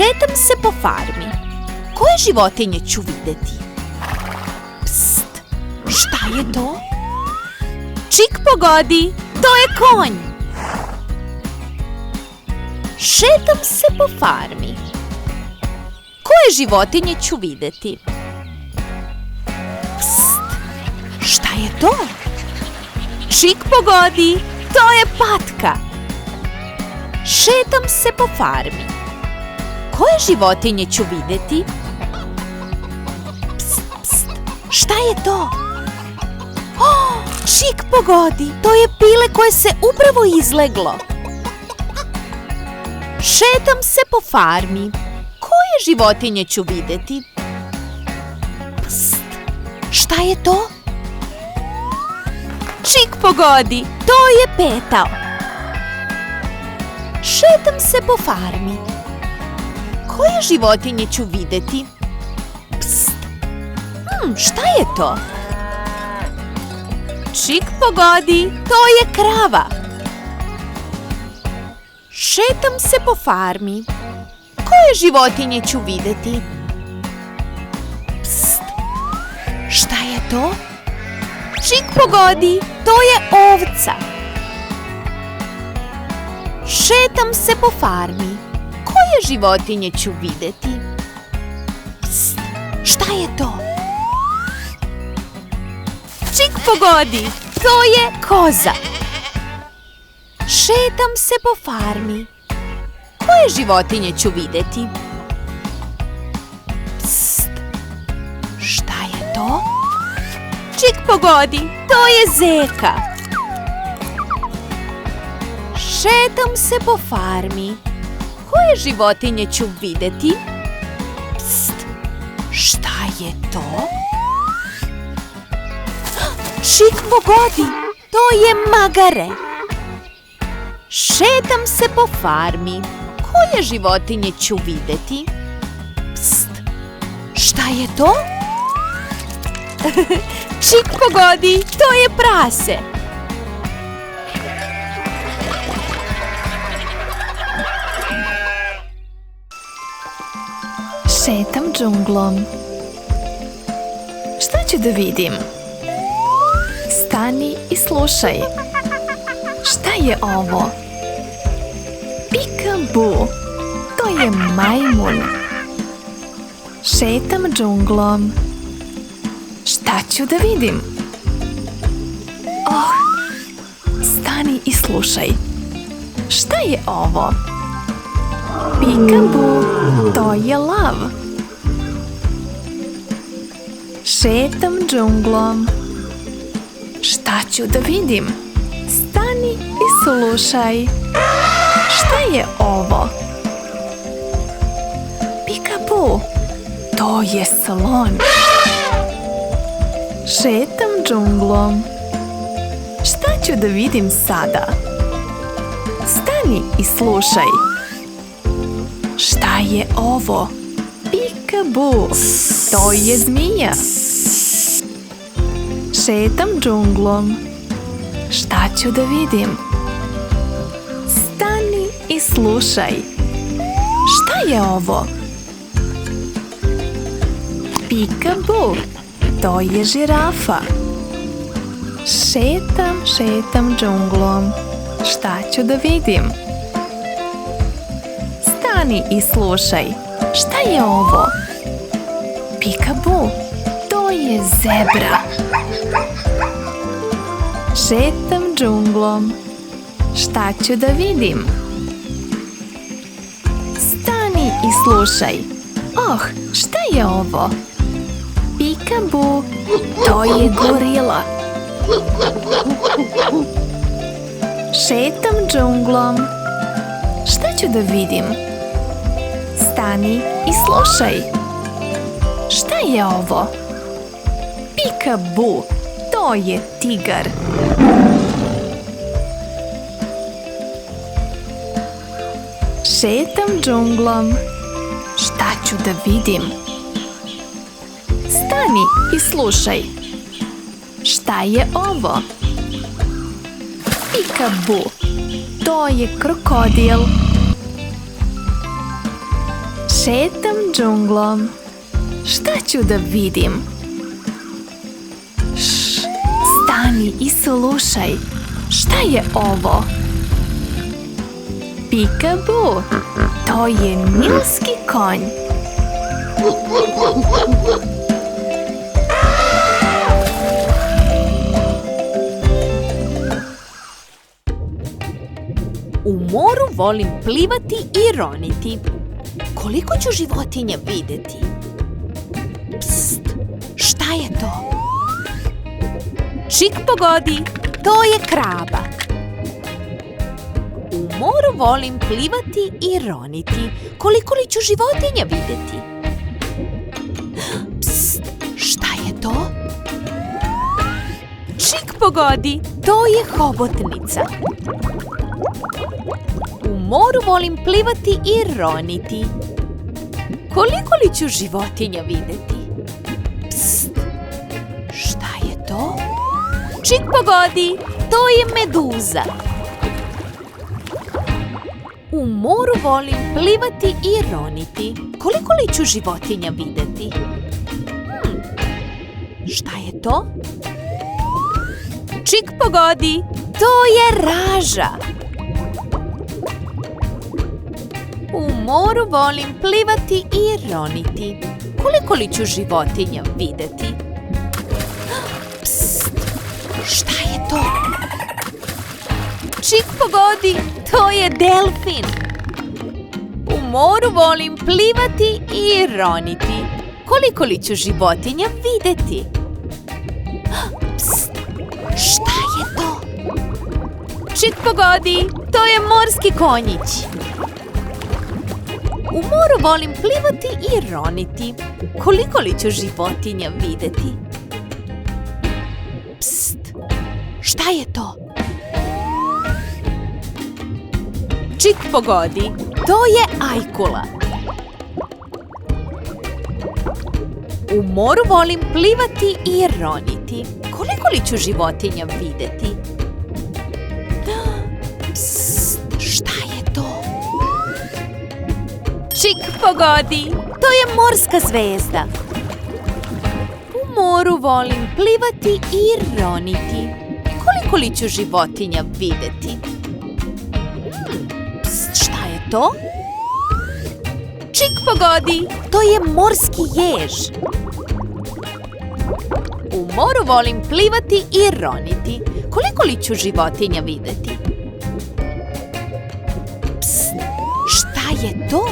Šetam se po farmi. Koje životinje ću vidjeti? Pst, šta je to? Čik pogodi, to je konj. Šetam se po farmi. Koje životinje ću vidjeti? Pst, šta je to? Čik pogodi, to je patka. Šetam se po farmi. Koje životinje ću vidjeti? Pst, pst, šta je to? Oh, čik pogodi, to je pile koje se upravo izleglo. Šetam se po farmi. Koje životinje ću vidjeti? Pst, šta je to? Čik pogodi, to je petao. Šetam se po farmi. Koje životinje ću vidjeti? Pst, šta je to? Čik pogodi, to je krava. Šetam se po farmi. Koje životinje ću vidjeti? Pst, šta je to? Čik pogodi, to je ovca. Šetam se po farmi. Koje životinje ću vidjeti? Pst, šta je to? Čik pogodi, to je koza. Šetam se po farmi. Koje životinje ću vidjeti? Pst, šta je to? Čik pogodi, to je zeka. Šetam se po farmi. Koje životinje ću vidjeti? Pst, šta je to? Čik pogodi, to je magare. Šetam se po farmi. Koje životinje ću vidjeti? Pst, šta je to? Čik pogodi, to je prase. Šetam džunglom. Šta ću da vidim? Stani i slušaj. Šta je ovo? Pika-bu. To je majmun. Šetam džunglom. Šta ću da vidim? Oh, stani i slušaj. Šta je ovo? Pika-bu. To je lav. Šetam džunglom. Šta ću da vidim? Stani i slušaj. Šta je ovo? Pika-bu. To je slon. Šetam džunglom. Šta ću da vidim sada? Stani i slušaj. Šta je ovo? Pika-bu. To je zmija. Šetam džunglom. Šta ću da vidim? Stani i slušaj. Šta je ovo? Pika-bu. To je žirafa. Šetam džunglom. Šta ću da vidim? Stani i slušaj. Šta je ovo? Pika-bu. To je zebra. Šetam džunglom. Šta ću da vidim? Stani i slušaj. Oh, šta je ovo? Pika-bu. To je gorila. Šetam džunglom. Šta ću da vidim? Stani i slušaj. Šta je ovo? Pika-bu. To je tigar. Šetam džunglom. Šta ću da vidim? Stani i slušaj. Šta je ovo? Pika-bu. To je krokodil. Šetam džunglom. Šta ću da vidim? Stani i slušaj. Šta je ovo? Peekaboo. To je nilski konj. U moru volim plivati i roniti. Koliko ću životinja videti? Pst, šta je to? Čik pogodi, to je kraba. U moru volim plivati i roniti. Koliko li ću životinja videti? Pst, šta je to? Čik pogodi, to je hobotnica. U moru volim plivati i roniti. Koliko li ću životinja videti? Pst, šta je to? Čik pogodi, to je meduza. U moru volim plivati i roniti. Koliko li ću životinja videti? Šta je to? Čik pogodi, to je raža. U moru volim plivati i roniti. Koliko li ću životinja videti? Pst, šta je to? Čik pogodi, to je delfin. U moru volim plivati i roniti. Koliko li ću životinja videti? Pst, šta je to? Čik pogodi, to je morski konjić. U moru volim plivati i roniti. Koliko li ću životinja videti? Pst, šta je to? Čik pogodi, to je ajkula. U moru volim plivati i roniti. Koliko li ću životinja videti? Pst, šta je to? Čik pogodi, to je morska zvezda. U moru volim plivati i roniti. Koliko li ću životinja videti? Pst, šta je to? Čik pogodi, to je morski jež. U moru volim plivati i roniti. Koliko li ću životinja videti? Pst, šta je to?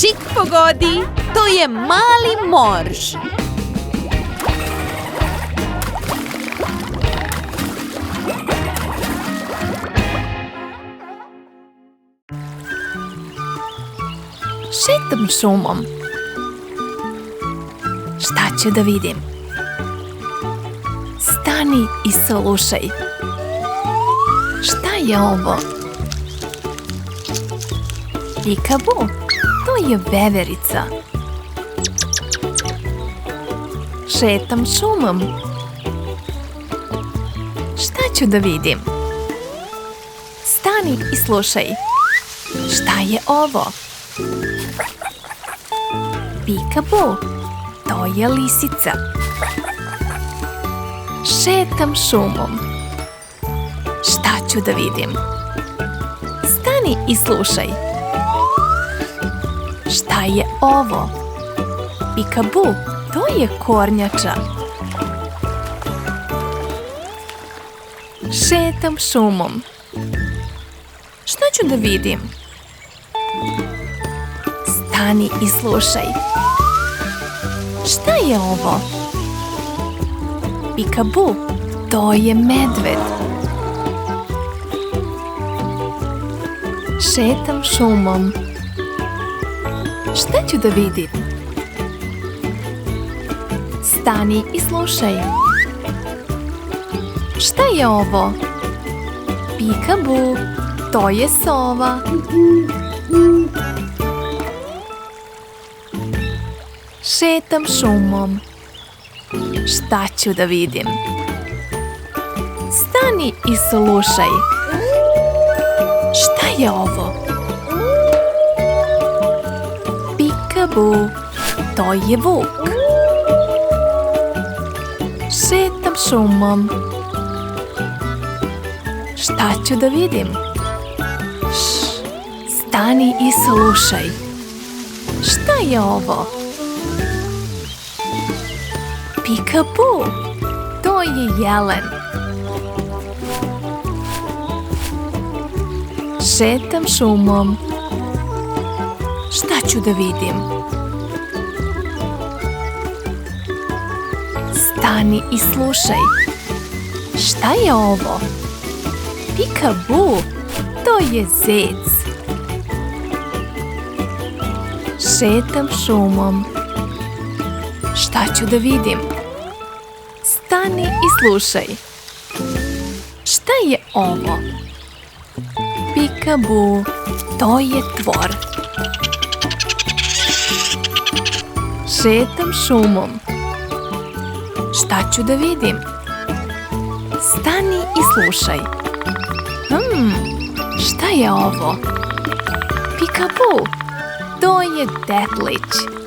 Čik pogodi, to je mali morž. Šetam šumom. Šta ću da vidim? Stani i slušaj. Šta je ovo? Peekaboo. To je veverica. Šetam šumom. Šta ću da vidim? Stani i slušaj. Šta je ovo? Peekaboo. To je lisica. Šetam šumom. Šta ću da vidim? Stani i slušaj. Šta je ovo? Peekaboo, to je kornjača. Šetam šumom. Šta ću da vidim? Stani i slušaj. Šta je ovo? Peekaboo, to je medved. Šetam šumom. Šta ću da vidim? Stani i slušaj. Šta je ovo? Peekaboo, to je sova. Šetam šumom. Šta ću da vidim? Stani i slušaj. Šta je ovo? Pika-bu, to je vuk. Šetam šumom. Šta ću da vidim? Stani i slušaj. Šta je ovo? Pika-bu, to je jelen. Šetam šumom. Šta ću da vidim? Stani i slušaj. Šta je ovo? Pika-bu, to je zec. Šetam šumom. Šta ću da vidim? Stani i slušaj. Šta je ovo? Pika-bu, to je tvor. Šetam šumom. Šta ću da vidim? Stani i slušaj. Šta je ovo? Pika-bu, to je detlić.